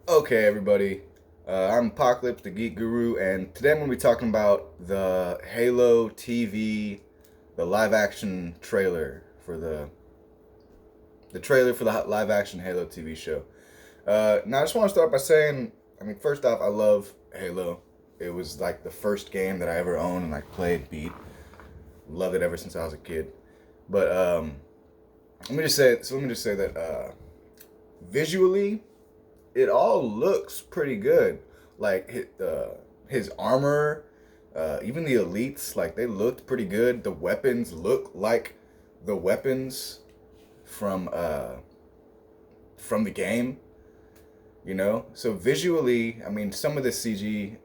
Okay, everybody. I'm Apocalypse, the Geek Guru, and today I'm going to be talking about the Halo TV, the live-action trailer for the trailer for the live-action Halo TV show. Now, I just want to start by saying, first off, I love Halo. It was like the first game that I ever owned and like played, beat. Loved it ever since I was a kid. But let me just say that visually it all looks pretty good. Like his armor, even the elites, like they looked pretty good. The weapons look like the weapons from from the game. So visually, some of the CG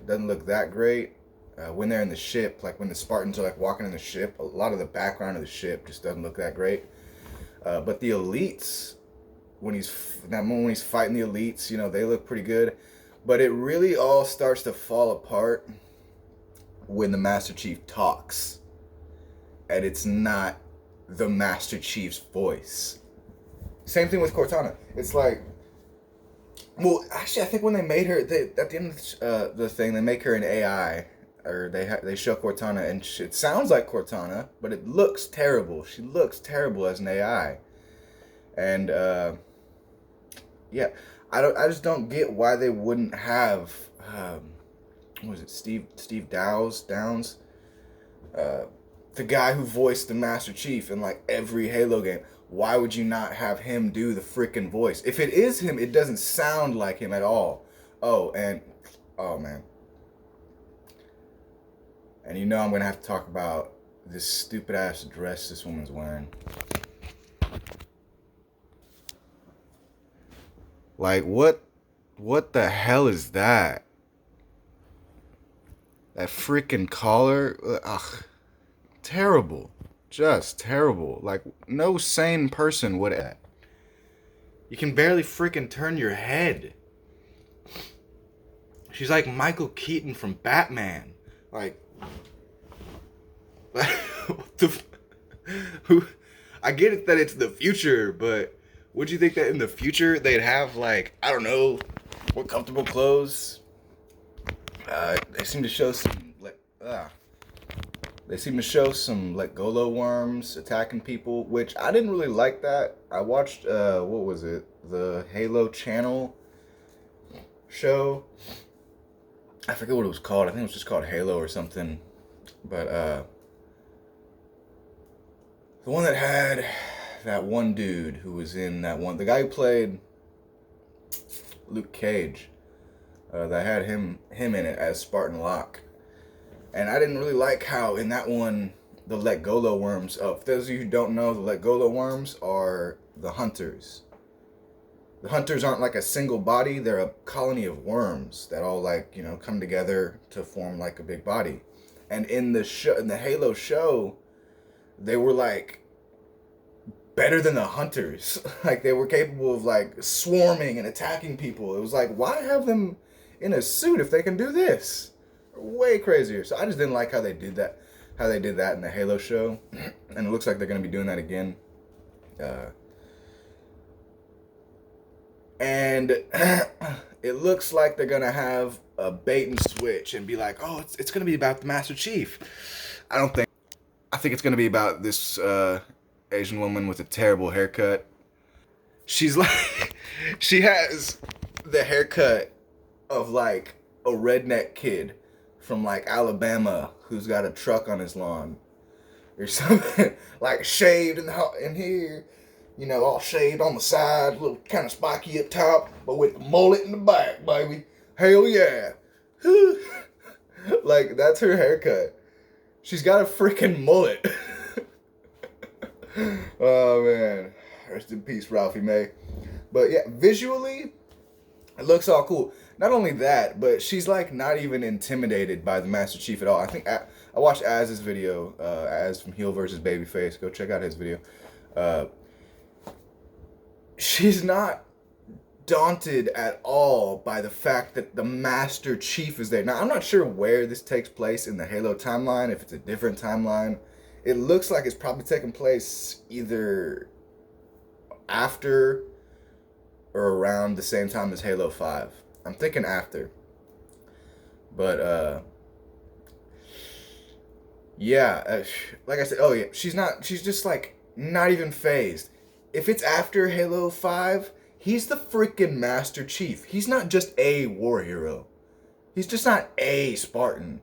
doesn't look that great. When they're in the ship, like when the Spartans are like walking in the ship, a lot of the background of the ship just doesn't look that great. But the elites, when he's fighting the elites, they look pretty good. But it really all starts to fall apart when the Master Chief talks, and it's not the Master Chief's voice. Same thing with Cortana. It's like, well, actually, I think when they made her, at the end of the thing, they make her an AI, or they show Cortana, and it sounds like Cortana, but it looks terrible. She looks terrible as an AI, and yeah, I just don't get why they wouldn't have what was it, Steve Downs, uh, the guy who voiced the Master Chief in like every Halo game. Why would you not have him do the freaking voice? If it is him, it doesn't sound like him at all. Oh, and oh man, and I'm gonna have to talk about this stupid ass dress this woman's wearing. Like what the hell is that? That freaking collar. Ugh, terrible. Just terrible. Like no sane person would. You can barely freaking turn your head. She's like Michael Keaton from Batman. Like, what the? Who? I get it that it's the future, but would you think that in the future they'd have like, I don't know, more comfortable clothes? They seem to show some like they seem to show some like Golo worms attacking people, which I didn't really like that. I watched what was it? The Halo Channel show. I forget what it was called. I think it was just called Halo or something. But the one that had that one dude who was in that one, the guy who played Luke Cage, that had him in it as Spartan Locke. And I didn't really like how in that one the Legolo worms. For those of you who don't know, the Legolo worms are the hunters. The hunters aren't like a single body; they're a colony of worms that all like come together to form like a big body. And in the Halo show, they were like better than the hunters. Like they were capable of like swarming and attacking people. It was like, why have them in a suit if they can do this? Way crazier. So I just didn't like how they did that. How they did that in the Halo show, and it looks like they're gonna be doing that again. Uh, and it looks like they're gonna have a bait and switch and be like, oh, it's gonna be about the Master Chief. I don't think. I think it's gonna be about this Asian woman with a terrible haircut. She's like, she has the haircut of like a redneck kid from like Alabama who's got a truck on his lawn or something. Like shaved in here, all shaved on the side, a little kind of spiky up top, but with the mullet in the back, baby. Hell yeah. Like that's her haircut. She's got a freaking mullet. Oh man, rest in peace, Ralphie May. But yeah, visually, it looks all cool. Not only that, but she's like not even intimidated by the Master Chief at all. I think I watched Az's video, Az from Heel versus Babyface. Go check out his video. Uh, she's not daunted at all by the fact that the Master Chief is there. Now, I'm not sure where this takes place in the Halo timeline, if it's a different timeline. It looks like it's probably taking place either after or around the same time as Halo 5. I'm thinking after. But yeah, like I said, oh yeah, she's just like not even phased. If it's after Halo 5, he's the freaking Master Chief. He's not just a war hero. He's just not a Spartan.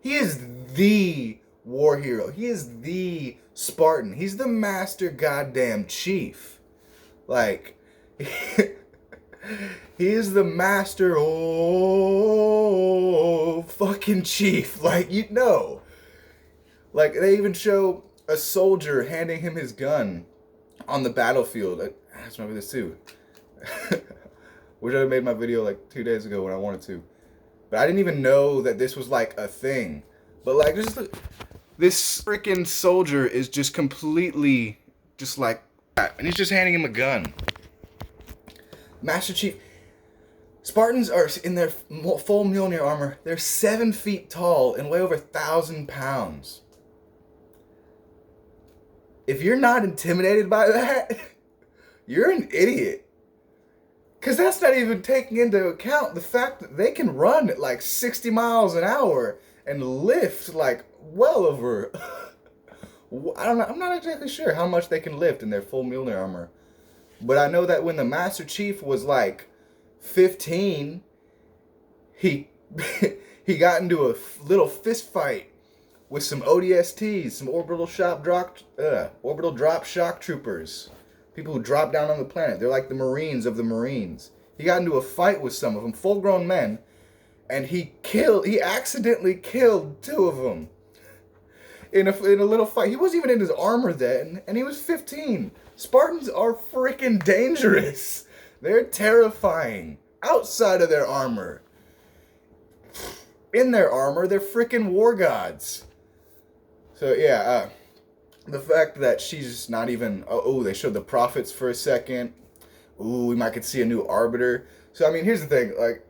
He is the war hero. He is the Spartan. He's the Master Goddamn Chief. Like, he is the Master fucking Chief. Like, you know. Like, they even show a soldier handing him his gun on the battlefield. I just remember this too. Wish I had made my video like 2 days ago when I wanted to. But I didn't even know that this was like a thing. But like, just look, this freaking soldier is just completely just like that. And he's just handing him a gun. Master Chief. Spartans are in their full Mjolnir armor. They're 7 feet tall and weigh over 1,000 pounds. If you're not intimidated by that, you're an idiot. Because that's not even taking into account the fact that they can run at like 60 miles an hour and lift like well over... I don't know. I'm not exactly sure how much they can lift in their full Mjolnir armor. But I know that when the Master Chief was like 15, he got into a little fist fight with some ODSTs, some orbital drop shock troopers. People who drop down on the planet. They're like the Marines of the Marines. He got into a fight with some of them, full-grown men, and he accidentally killed 2 of them in a little fight. He wasn't even in his armor then, and he was 15. Spartans are freaking dangerous. They're terrifying. Outside of their armor. In their armor, they're freaking war gods. So yeah, the fact that she's not even... Oh, they showed the prophets for a second. Ooh, we might could see a new arbiter. So, I mean, here's the thing. Like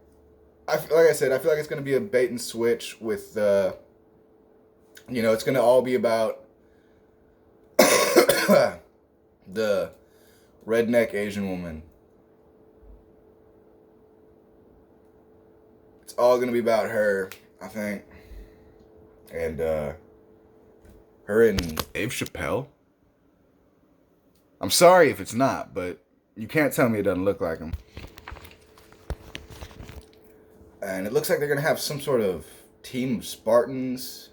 I said, I feel like it's going to be a bait and switch with... you know, it's going to all be about... the redneck Asian woman. It's all going to be about her, I think. And, her and Dave Chappelle? I'm sorry if it's not, but you can't tell me it doesn't look like him. And it looks like they're going to have some sort of team of Spartans.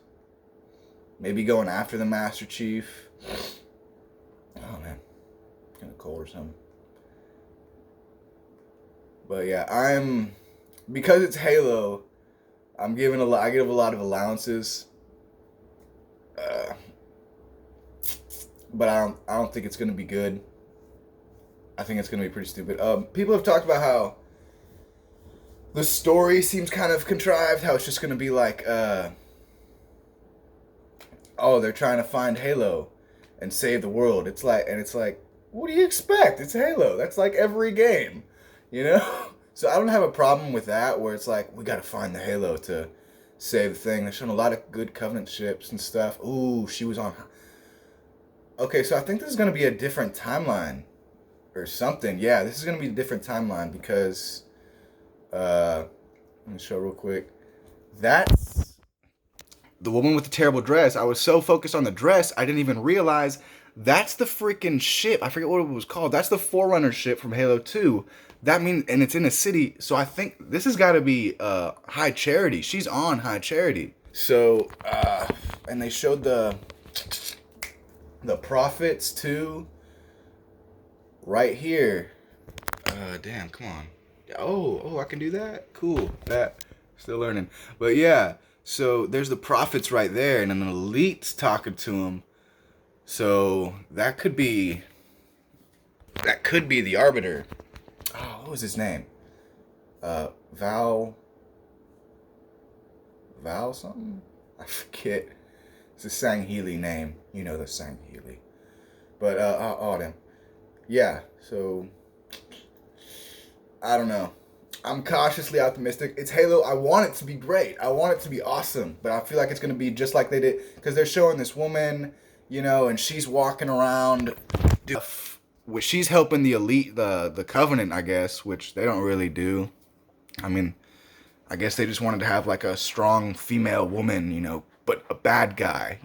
Maybe going after the Master Chief. Oh, man. Kind of cold or something. But yeah, because it's Halo, I give a lot of allowances. But I don't think it's gonna be good. I think it's gonna be pretty stupid. People have talked about how the story seems kind of contrived. How it's just gonna be like, oh, they're trying to find Halo and save the world. It's like, what do you expect? It's Halo. That's like every game, you know. So I don't have a problem with that. Where it's like, we gotta find the Halo to save the thing. They're showing a lot of good Covenant ships and stuff. Ooh, she was on. Okay, so I think this is going to be a different timeline or something. Yeah, this is going to be a different timeline because, let me show real quick. That's the woman with the terrible dress. I was so focused on the dress, I didn't even realize that's the freaking ship. I forget what it was called. That's the Forerunner ship from Halo 2. That means, and it's in a city, so I think this has got to be High Charity. She's on High Charity. So, and they showed the prophets too. Right here. Damn, come on. Oh, I can do that? Cool. Still learning. But yeah, so there's the prophets right there, and an elite's talking to him. So that could be the Arbiter. Oh, what was his name? Val something? I forget. It's a Sangheili name. You know the Sangheili. But, damn. Yeah, so... I don't know. I'm cautiously optimistic. It's Halo. I want it to be great. I want it to be awesome. But I feel like it's going to be just like they did. Because they're showing this woman, you know, and she's walking around. she's helping the elite, the Covenant, I guess, which they don't really do. I mean, I guess they just wanted to have like a strong female woman, but a bad guy,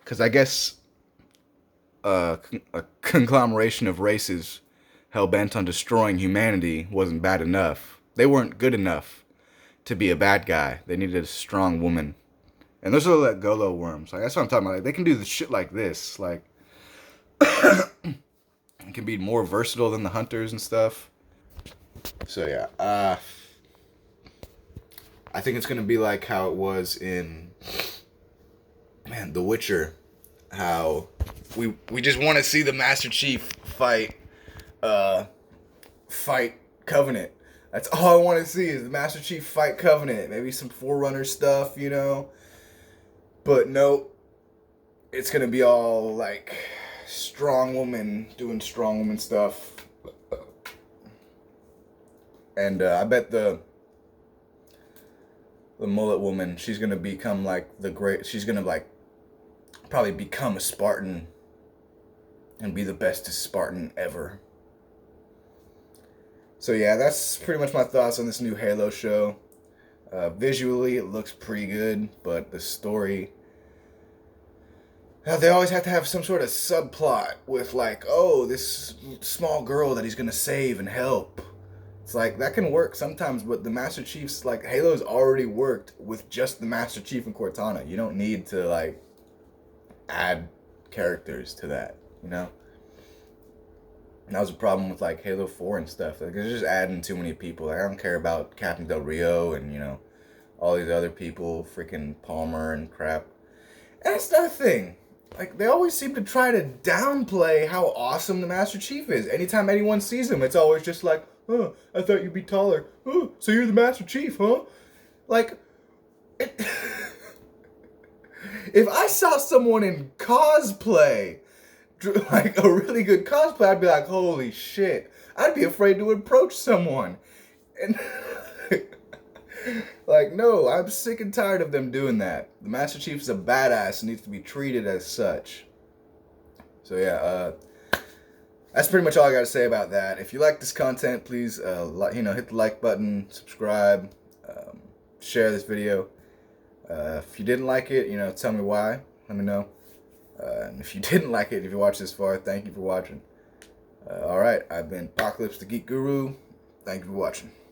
because I guess a conglomeration of races hell bent on destroying humanity wasn't bad enough. They weren't good enough to be a bad guy. They needed a strong woman. And those are like Golo worms. Like, that's what I'm talking about. Like, they can do the shit like this. Like, it can be more versatile than the hunters and stuff. So yeah, I think it's gonna be like how it was in The Witcher. How we just want to see the Master Chief fight Covenant. That's all I want to see is the Master Chief fight Covenant. Maybe some Forerunner stuff, But nope, it's gonna be all like strong woman doing strong woman stuff. And I bet the mullet woman, she's gonna become like she's gonna like probably become a Spartan and be the bestest Spartan ever. So yeah, that's pretty much my thoughts on this new Halo show. Visually, it looks pretty good, but the story, they always have to have some sort of subplot with like, oh, this small girl that he's gonna save and help. It's like, that can work sometimes, but the Master Chief's, like, Halo's already worked with just the Master Chief and Cortana. You don't need to, like, add characters to that, And that was a problem with, like, Halo 4 and stuff. Like, they're just adding too many people. Like, I don't care about Captain Del Rio and, all these other people, freaking Palmer and crap. And that's another thing. Like, they always seem to try to downplay how awesome the Master Chief is. Anytime anyone sees him, it's always just like, oh, I thought you'd be taller. Oh, so you're the Master Chief, huh? Like, if I saw someone in cosplay, like a really good cosplay, I'd be like, holy shit. I'd be afraid to approach someone. And like, no, I'm sick and tired of them doing that. The Master Chief is a badass and needs to be treated as such. So yeah, that's pretty much all I got to say about that. If you like this content, please, hit the like button, subscribe, share this video. If you didn't like it, tell me why. Let me know. And if you didn't like it, if you watched this far, thank you for watching. Alright, I've been Apocalypse the Geek Guru. Thank you for watching.